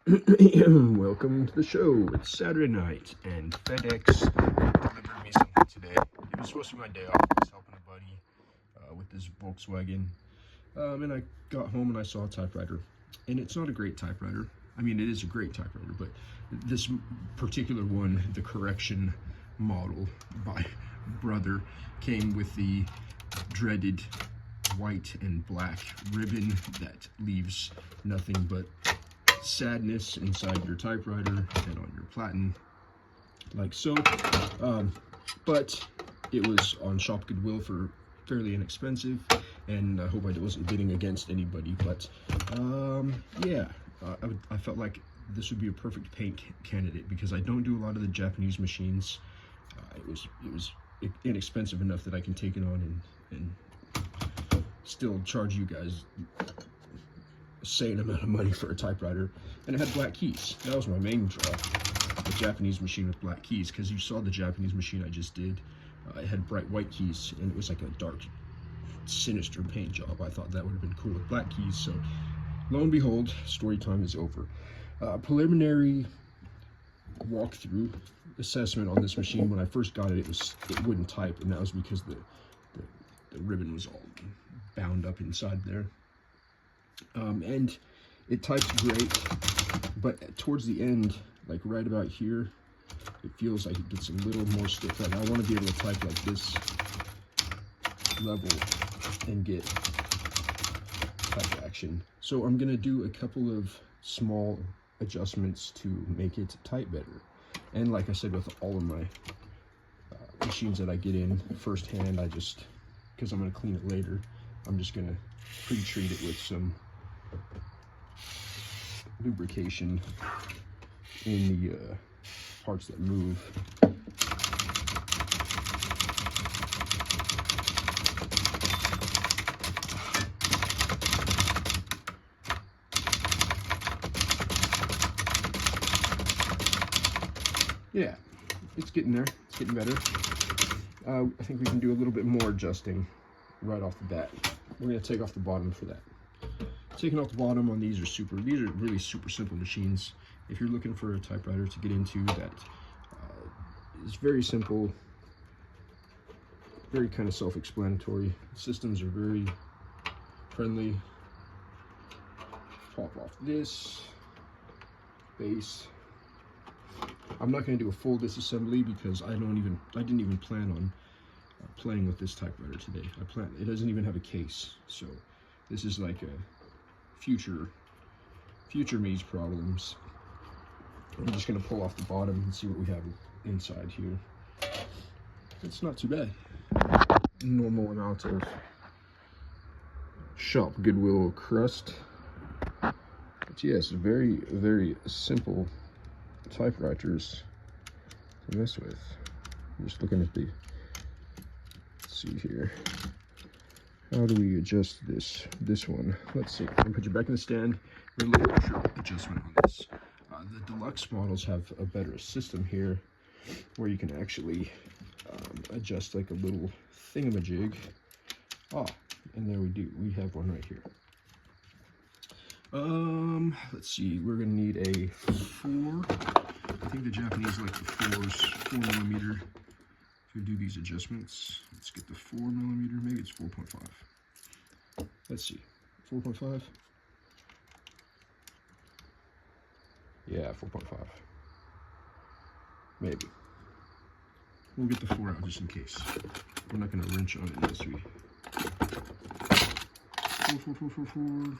Welcome to the show. It's Saturday night, and FedEx delivered me something today. It was supposed to be my day off. I was helping a buddy with this Volkswagen, and I got home and I saw a typewriter. And it's not a great typewriter. I mean, it is a great typewriter, but this particular one, the correction model by Brother, came with the dreaded white and black ribbon that leaves nothing but sadness inside your typewriter and on your platen, like so. But it was on Shop Goodwill for fairly inexpensive, and I hope I wasn't bidding against anybody. But yeah, I felt like this would be a perfect paint candidate because I don't do a lot of the Japanese machines. It was inexpensive enough that I can take it on and still charge you guys a sane amount of money for a typewriter. And it had black keys. That was my main draw, the Japanese machine with black keys, because you saw the Japanese machine I just did. It had bright white keys, and it was like a dark, sinister paint job. I thought that would have been cool with black keys. So lo and behold, story time is over. Preliminary walkthrough assessment on this machine. When I first got it, it wouldn't type, and that was because the ribbon was all bound up inside there. And it types great, but towards the end, like right about here, it feels like it gets a little more stiff. Like I want to be able to type like this level and get type action. So I'm gonna do a couple of small adjustments to make it type better. And like I said, with all of my machines that I get in firsthand, because I'm gonna clean it later, I'm just gonna pre-treat it with some lubrication in the parts that move. Yeah, it's getting there. It's getting better. I think we can do a little bit more adjusting right off the bat. We're going to take off the bottom for that. Taking off the bottom on these are really super simple machines. If you're looking for a typewriter to get into that is very simple, very kind of self-explanatory. Systems are very friendly. Pop off this base. I'm not going to do a full disassembly because I didn't even plan on playing with this typewriter today. It doesn't even have a case, so this is like a future me's problems. I'm just going to pull off the bottom and see what we have inside here. It's not too bad. Normal amount of Shop Goodwill crust. But yes, very, very simple typewriters to mess with. I'm just looking at let's see here. How do we adjust this one? Let's see. I'm gonna put you back in the stand. A little pressure adjustment on this. The deluxe models have a better system here where you can actually adjust like a little thingamajig. And there we do. We have one right here. Let's see. We're gonna need a 4. I think the Japanese like the 4mm to do these adjustments. Let's get the 4mm. Maybe it's 4.5. Let's see. 4.5. Yeah, 4.5. Maybe. We'll get the 4 out just in case. We're not going to wrench on it unless we... 4.5.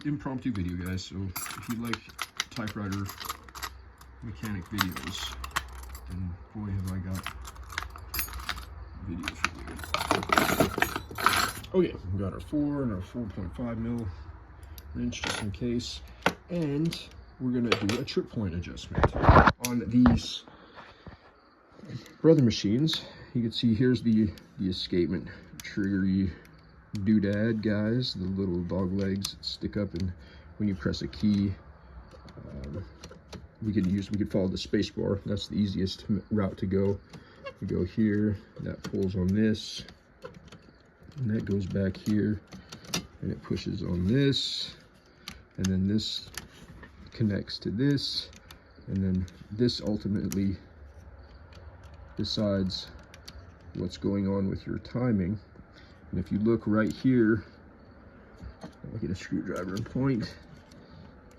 Impromptu video, guys. So if you like typewriter mechanic videos, then boy have I got video for you. Okay, we got our 4 and our 4.5mm wrench just in case, and we're gonna do a trip point adjustment on these Brother machines. You can see here's the escapement triggery doodad guys, the little dog legs that stick up, and when you press a key, we could follow the space bar. That's the easiest route to go. We go here, that pulls on this, and that goes back here, and it pushes on this, and then this connects to this, and then this ultimately decides what's going on with your timing. And if you look right here, I'll get a screwdriver and point.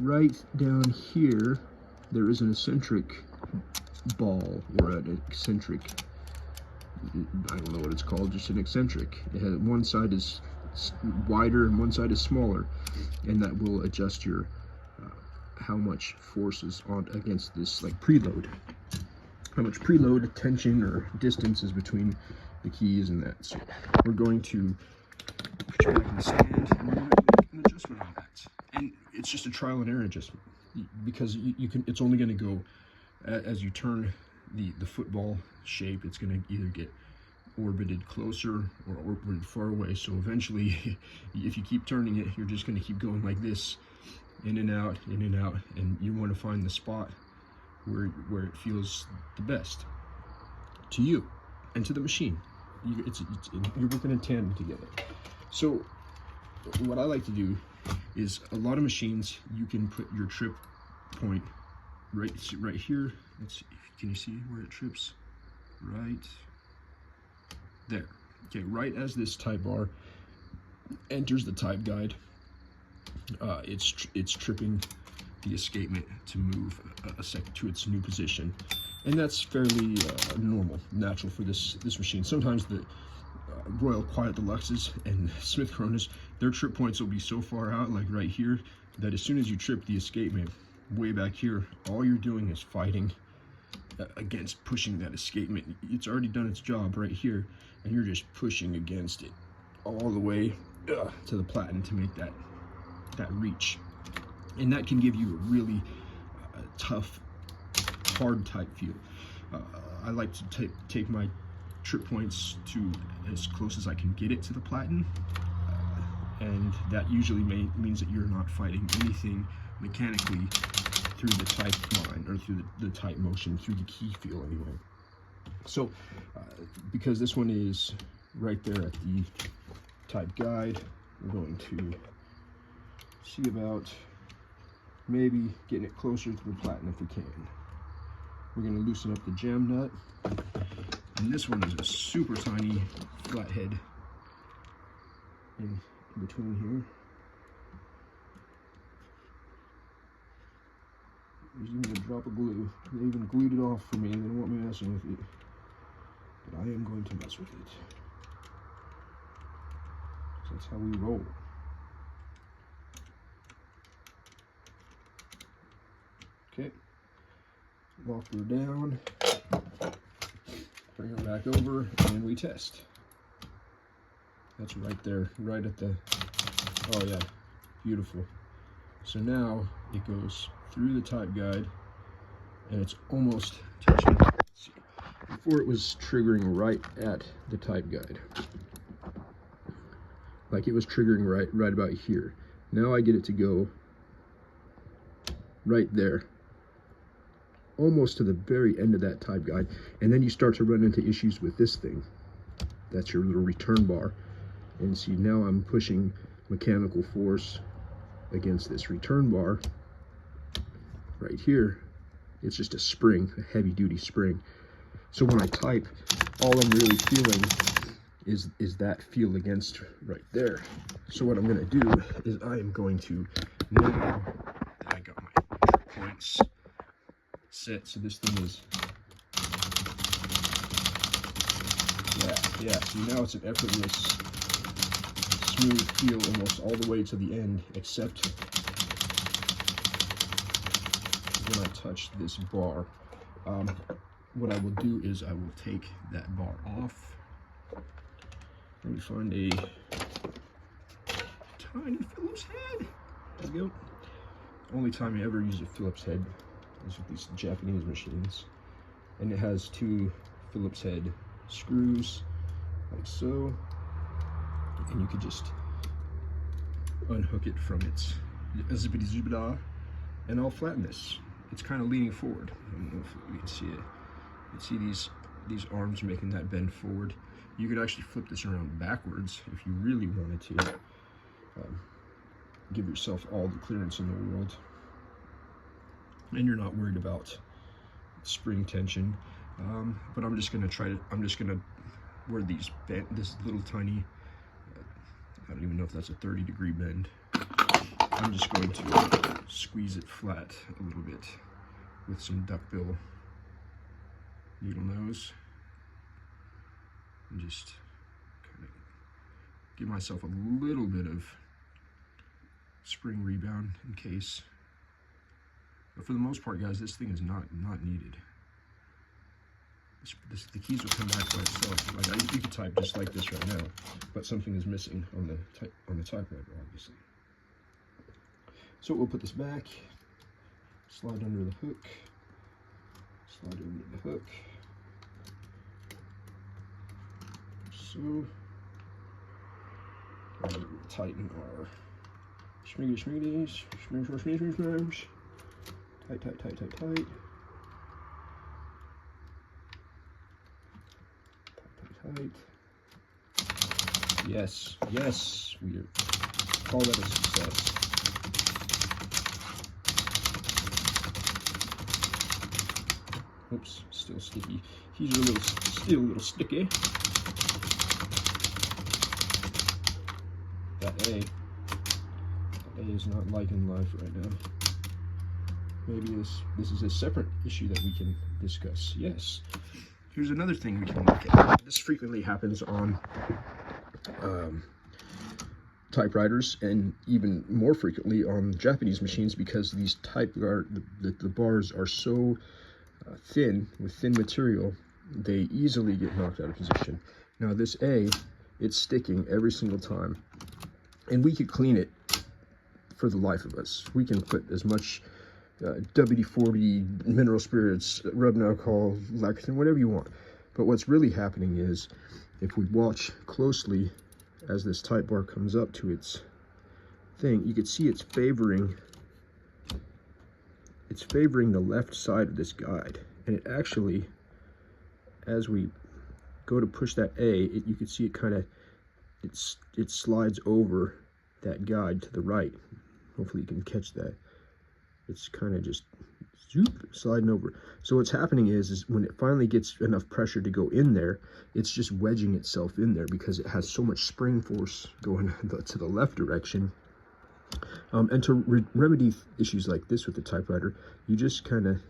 Right down here, there is an eccentric ball, or an eccentric, I don't know what it's called, just an eccentric. It has, one side is wider and one side is smaller, and that will adjust your how much force is on against this, like preload. How much preload, tension, or distance is between the keys and that. So we're going to put you back in the stand, and we're going to make an adjustment on that. And it's just a trial and error adjustment, because you can. It's only going to go as you turn the football shape. It's going to either get orbited closer or orbited far away. So eventually, if you keep turning it, you're just going to keep going like this, in and out, and you want to find the spot where it feels the best to you and to the machine. You're working in tandem together. So what I like to do is, a lot of machines, you can put your trip point right here. Let's see, can you see where it trips? Right there. Okay, right as this type bar enters the type guide, it's tripping the escapement to move a second to its new position, and that's fairly normal, natural for this machine. Sometimes the Royal Quiet Deluxes and Smith Coronas, their trip points will be so far out, like right here, that as soon as you trip the escapement way back here, all you're doing is fighting against pushing that escapement. It's already done its job right here, and you're just pushing against it all the way to the platen to make that reach. And that can give you a really tough, hard type feel. I like to take my trip points to as close as I can get it to the platen, and that usually means that you're not fighting anything mechanically through the type line, or through the type motion, through the key feel anyway. So because this one is right there at the type guide, we're going to see about maybe getting it closer to the platen if we can. We're going to loosen up the jam nut, and this one is a super tiny flathead in between here. There's even a drop of glue. They even glued it off for me. They don't want me messing with it, but I am going to mess with it. So that's how we roll. Okay, lock her down, bring her back over, and we test. That's right there, right at the, oh yeah, beautiful. So now it goes through the type guide, and it's almost touching. Let's see. Before it was triggering right at the type guide, like it was triggering right about here. Now I get it to go right there, almost to the very end of that type guide, and then you start to run into issues with this thing. That's your little return bar, and see, now I'm pushing mechanical force against this return bar right here. It's just a spring, a heavy duty spring. So when I type, all I'm really feeling is that feel against right there. So what I'm going to do is I am going to, now that I got my trip points set, so this thing is, yeah, so now it's an effortless, smooth feel almost all the way to the end, except when I touch this bar. What I will do is I will take that bar off. Let me find a tiny Phillips head. There we go. Only time I ever use a Phillips head is with these Japanese machines. And it has two Phillips head screws, like so. And you could just unhook it from its zippity zibida, and I'll flatten this. It's kind of leaning forward. I don't know if you can see it. You can see these arms making that bend forward. You could actually flip this around backwards if you really wanted to. give yourself all the clearance in the world, and you're not worried about spring tension. But I'm just gonna wear this little tiny, I don't even know if that's a 30-degree bend. I'm just going to squeeze it flat a little bit with some duckbill needle nose, and just kind of give myself a little bit of spring rebound in case. But for the most part, guys, this thing is not needed. The keys will come back by itself. Like you could type just like this right now, but something is missing on the typewriter, obviously. So we'll put this back, slide under the hook, slide under the hook. So, and we'll tighten our schmiggy, tight. Yes, we call that a success. Oops, still sticky. He's still a little sticky. That A is not liking life right now. Maybe this is a separate issue that we can discuss. Yes. Here's another thing we can look at. This frequently happens on typewriters, and even more frequently on Japanese machines, because these the bars are so thin, with thin material, they easily get knocked out of position. Now this A, it's sticking every single time, and we could clean it for the life of us. We can put as much WD-40, mineral spirits, rubbing alcohol, lacquer, whatever you want. But what's really happening is, if we watch closely as this type bar comes up to its thing, you can see it's favoring the left side of this guide. And it actually, as we go to push that A, you can see it kind of, it slides over that guide to the right. Hopefully you can catch that. It's kind of just sliding over. So what's happening is when it finally gets enough pressure to go in there, it's just wedging itself in there because it has so much spring force going to the left direction. And to remedy issues like this with the typewriter, you just kind of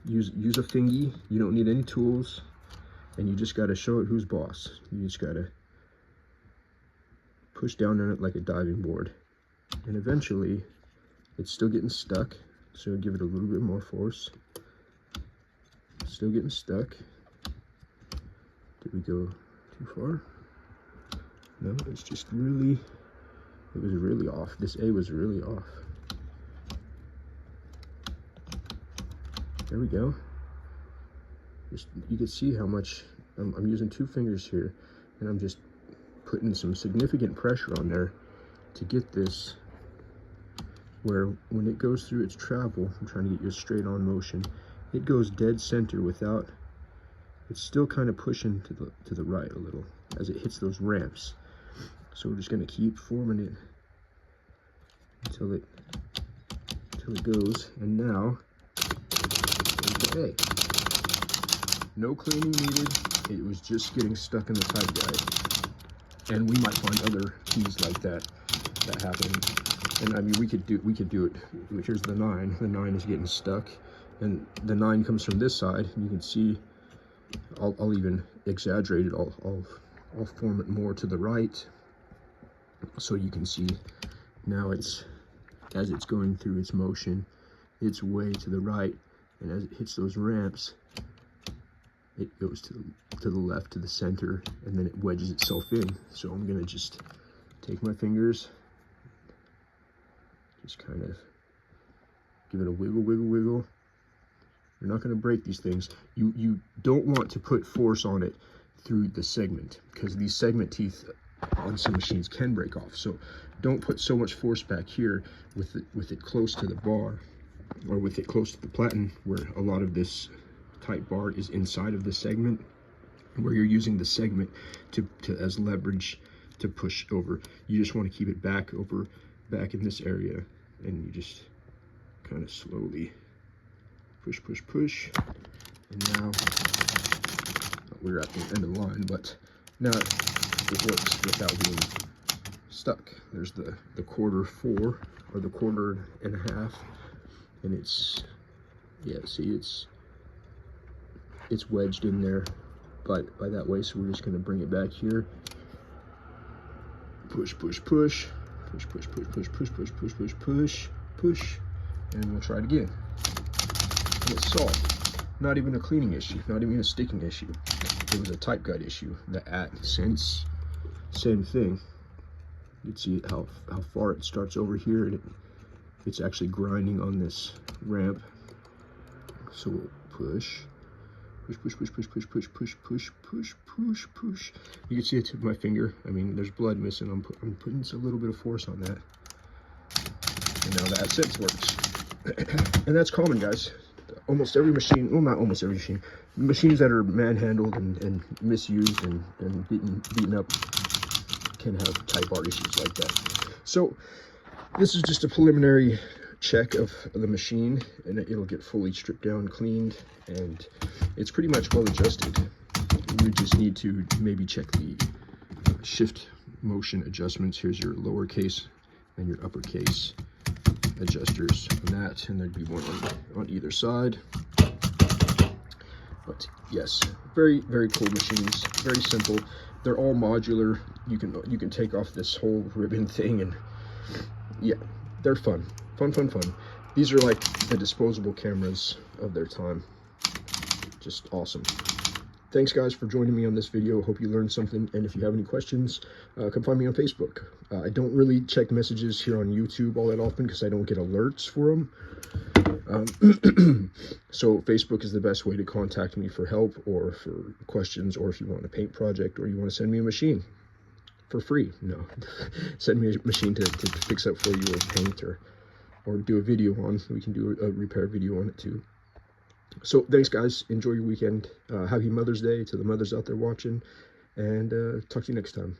use a fingy. You don't need any tools, and you just got to show it who's boss. You just got to push down on it like a diving board, and eventually it's still getting stuck. So give it a little bit more force. Still getting stuck. Did we go too far? No, it's just really, it was really off. This A was really off. There we go. Just, you can see how much, I'm using 2 fingers here, and I'm just putting some significant pressure on there to get this where when it goes through its travel, I'm trying to get you a straight on motion, it goes dead center without, it's still kind of pushing to the right a little as it hits those ramps. So we're just going to keep forming it until it goes. And now, okay, no cleaning needed. It was just getting stuck in the type guide. And we might find other keys like that happen. And I mean, we could do it. Here's the 9. The 9 is getting stuck, and the 9 comes from this side. And you can see, I'll even exaggerate it. I'll form it more to the right, so you can see now as it's going through its motion, it's way to the right, and as it hits those ramps, it goes to the left, to the center, and then it wedges itself in. So I'm gonna just take my fingers, just kind of give it a wiggle. You're not going to break these things. You don't want to put force on it through the segment, because these segment teeth on some machines can break off. So don't put so much force back here with it close to the bar, or with it close to the platen, where a lot of this type bar is inside of the segment, where you're using the segment to as leverage to push over. You just want to keep it back over back in this area, and you just kind of slowly push, push, push. And now we're at the end of the line, but now it works without being stuck. There's the 1/4 or the 1.5, and it's, yeah, see, it's wedged in there, but by that way. So we're just going to bring it back here. Push, push, push, push, push, push, push, push, push, push, push, push, push, and we'll try it again. And it's solved. Not even a cleaning issue, not even a sticking issue. It was a type guide issue. The sense, same thing. You can see how far it starts over here, and it's actually grinding on this ramp. So we'll push, push, push, push, push, push, push, push, push, push, push, push. You can see the tip of my finger. I mean, there's blood missing. I'm putting a little bit of force on that, and now that sense works. And that's common, guys. Almost every machine, well, not almost every machine, machines that are manhandled and misused and beaten up can have type art issues like that. So this is just a preliminary check of the machine, and it'll get fully stripped down, cleaned, and it's pretty much well adjusted. We just need to maybe check the shift motion adjustments. Here's your lowercase and your uppercase adjusters on that, and there'd be one on either side. But yes, very, very cool machines, very simple. They're all modular. You can take off this whole ribbon thing, and yeah, they're fun. These are like the disposable cameras of their time. Just awesome. Thanks, guys, for joining me on this video. Hope you learned something, and if you have any questions, come find me on Facebook. I don't really check messages here on YouTube all that often because I don't get alerts for them. So Facebook is the best way to contact me for help or for questions, or if you want a paint project or you want to send me a machine for free. No, send me a machine to fix up for you, or paint, or do a video on. We can do a repair video on it too. So thanks, guys. Enjoy your weekend. Happy Mother's Day to the mothers out there watching, and talk to you next time.